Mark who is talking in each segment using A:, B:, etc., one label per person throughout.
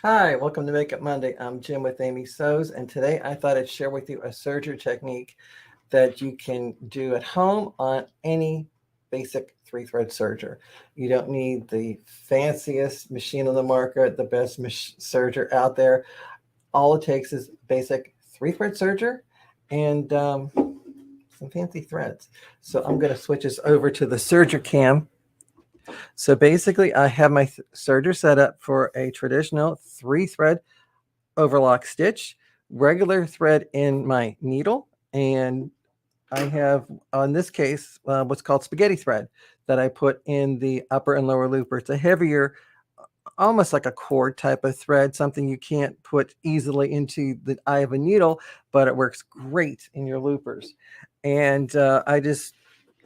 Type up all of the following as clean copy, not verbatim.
A: Hi, welcome to Makeup Monday. I'm Jim with Amy Sews, and today I thought I'd share with you a serger technique that you can do at home on any basic three-thread serger. You don't need the fanciest machine on the market, the best serger out there. All it takes is basic three-thread serger and some fancy threads. So I'm going to switch this over to the serger cam. So basically, I have my serger set up for a traditional three-thread overlock stitch, regular thread in my needle, and I have, on this case, what's called spaghetti thread that I put in the upper and lower looper. It's a heavier, almost like a cord type of thread, something you can't put easily into the eye of a needle, but it works great in your loopers. And I just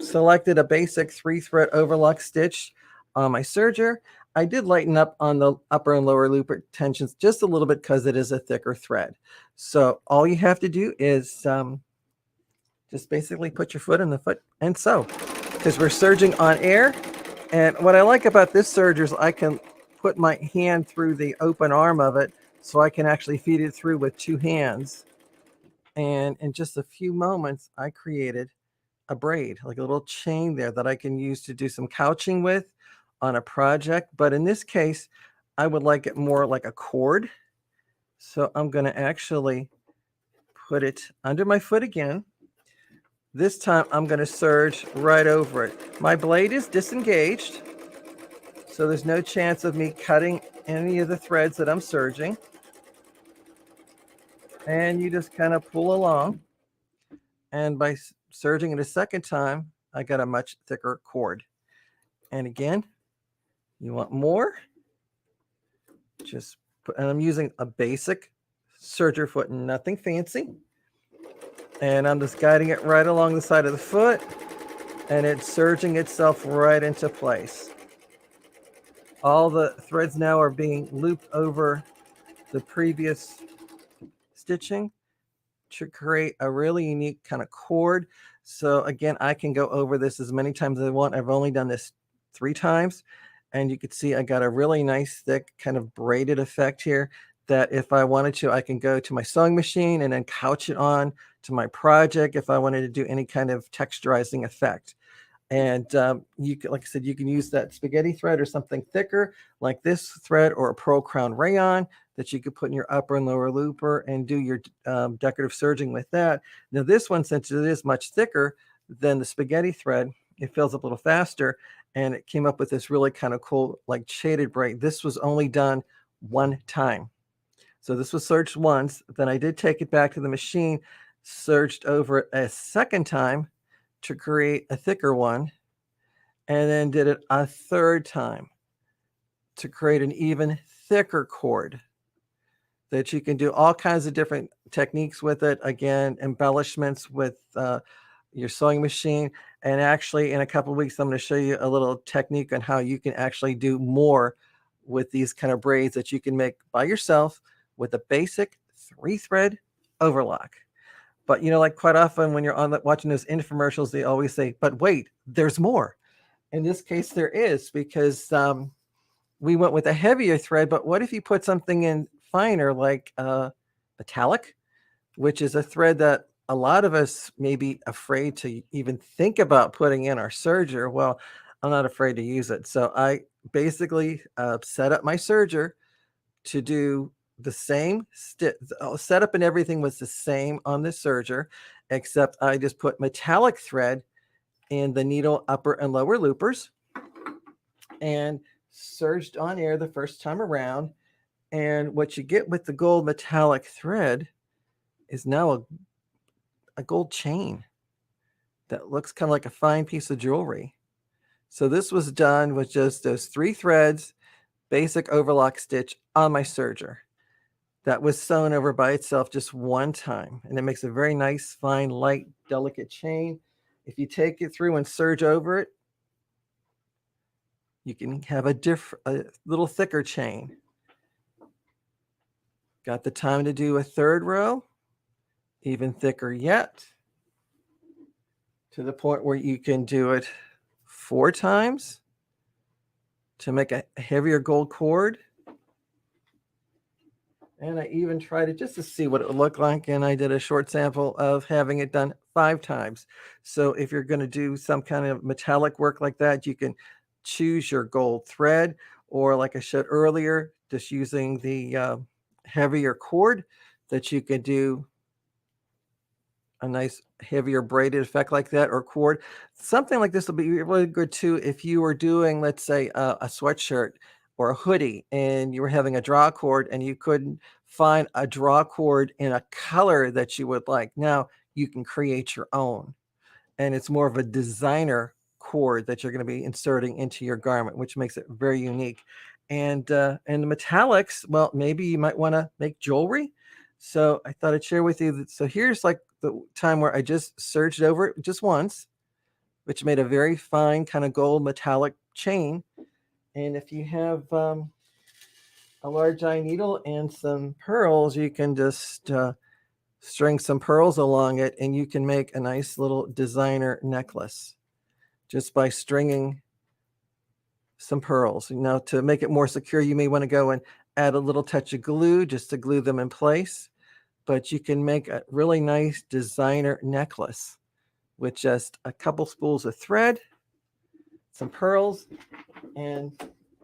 A: selected a basic three-thread overlock stitch on my serger. I did lighten up on the upper and lower looper tensions just a little bit because it is a thicker thread. So all you have to do is just basically put your foot in the foot and sew, because we're serging on air. And what I like about this serger is I can put my hand through the open arm of it, so I can actually feed it through with two hands. And in just a few moments, I created a braid, like a little chain there that I can use to do some couching with on a project. But in this case, I would like it more like a cord. So I'm going to actually put it under my foot again. This time I'm going to serge right over it. My blade is disengaged, so there's no chance of me cutting any of the threads that I'm serging. And you just kind of pull along. And by serging it a second time, I got a much thicker cord. And again, you want more, just put, and I'm using a basic serger foot, nothing fancy. And I'm just guiding it right along the side of the foot, and it's serging itself right into place. All the threads now are being looped over the previous stitching to create a really unique kind of cord. So again, I can go over this as many times as I want. I've only done this 3 times, and you can see I got a really nice thick kind of braided effect here that if I wanted to, I can go to my sewing machine and then couch it on to my project if I wanted to do any kind of texturizing effect. And you can, like I said, you can use that spaghetti thread or something thicker like this thread, or a pearl crown rayon that you could put in your upper and lower looper and do your decorative serging with that. Now this one, since it is much thicker than the spaghetti thread, it fills up a little faster, and it came up with this really kind of cool like shaded braid. This was only done 1 time. So this was serged once, then I did take it back to the machine, serged over it a second time to create a thicker one, and then did it a third time to create an even thicker cord that you can do all kinds of different techniques with it. Again, embellishments with your sewing machine. And actually, in a couple of weeks, I'm going to show you a little technique on how you can actually do more with these kind of braids that you can make by yourself with a basic 3-thread overlock. But you know, like quite often when you're on watching those infomercials, they always say, "But wait, there's more." In this case, there is, because we went with a heavier thread. But what if you put something in finer, like metallic, which is a thread that a lot of us may be afraid to even think about putting in our serger? Well, I'm not afraid to use it. So I basically set up my serger to do the same setup, and everything was the same on the serger, except I just put metallic thread in the needle upper and lower loopers and serged on air the first time around. And what you get with the gold metallic thread is now a gold chain that looks kind of like a fine piece of jewelry. So this was done with just those 3 threads, basic overlock stitch on my serger. That was sewn over by itself just 1 time, and it makes a very nice, fine, light, delicate chain. If you take it through and serge over it, you can have a little thicker chain. Got the time to do a 3rd row, even thicker yet, to the point where you can do it 4 times to make a heavier gold cord. And I even tried it just to see what it would look like. And I did a short sample of having it done 5 times. So if you're going to do some kind of metallic work like that, you can choose your gold thread, or like I showed earlier, just using the heavier cord, that you could do a nice heavier braided effect like that, or cord. Something like this will be really good too if you were doing, let's say, a sweatshirt or a hoodie, and you were having a draw cord and you couldn't find a draw cord in a color that you would like. Now you can create your own, and it's more of a designer cord that you're going to be inserting into your garment, which makes it very unique. And the metallics, well, maybe you might want to make jewelry. So I thought I'd share with you that. So here's like the time where I just serged over it just once, which made a very fine kind of gold metallic chain. And if you have a large eye needle and some pearls, you can just string some pearls along it, and you can make a nice little designer necklace just by stringing some pearls. Now, to make it more secure, you may want to go and add a little touch of glue just to glue them in place. But you can make a really nice designer necklace with just a couple spools of thread, some pearls, and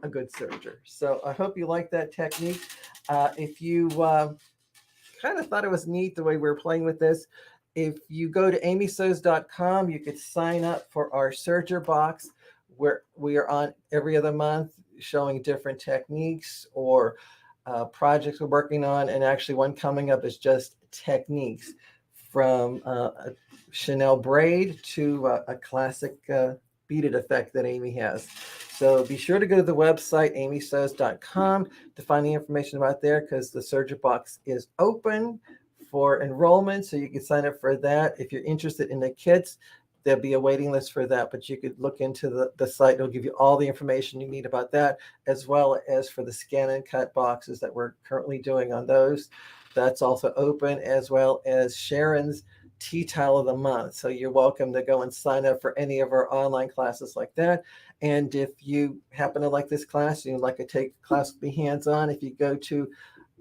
A: a good serger. So I hope you like that technique. If you kind of thought it was neat the way we were playing with this, if you go to amysews.com, you could sign up for our serger box, where we are on every other month showing different techniques or projects we're working on. And actually one coming up is just techniques, from a Chanel braid to a classic beaded effect that Amy has. So be sure to go to the website, amysews.com, to find the information about there, because the Serger box is open for enrollment. So you can sign up for that. If you're interested in the kits, there'll be a waiting list for that, but you could look into the site. It'll give you all the information you need about that, as well as for the scan and cut boxes that we're currently doing on those. That's also open, as well as Sharon's Tea Towel of the Month. So you're welcome to go and sign up for any of our online classes like that. And if you happen to like this class, you'd like to take a class with me hands-on, if you go to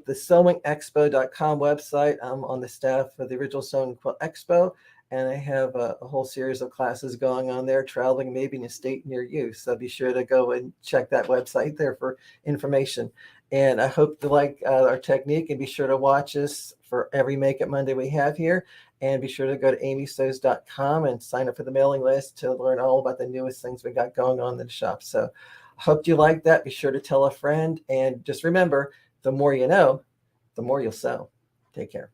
A: the sewingexpo.com website, I'm on the staff of the original Sewing Quilt Expo, and I have a whole series of classes going on there, traveling maybe in a state near you. So be sure to go and check that website there for information. And I hope you like our technique, and be sure to watch us for every Make It Monday we have here. And be sure to go to amysews.com and sign up for the mailing list to learn all about the newest things we got going on in the shop. So I hope you like that. Be sure to tell a friend. And just remember, the more you know, the more you'll sew. Take care.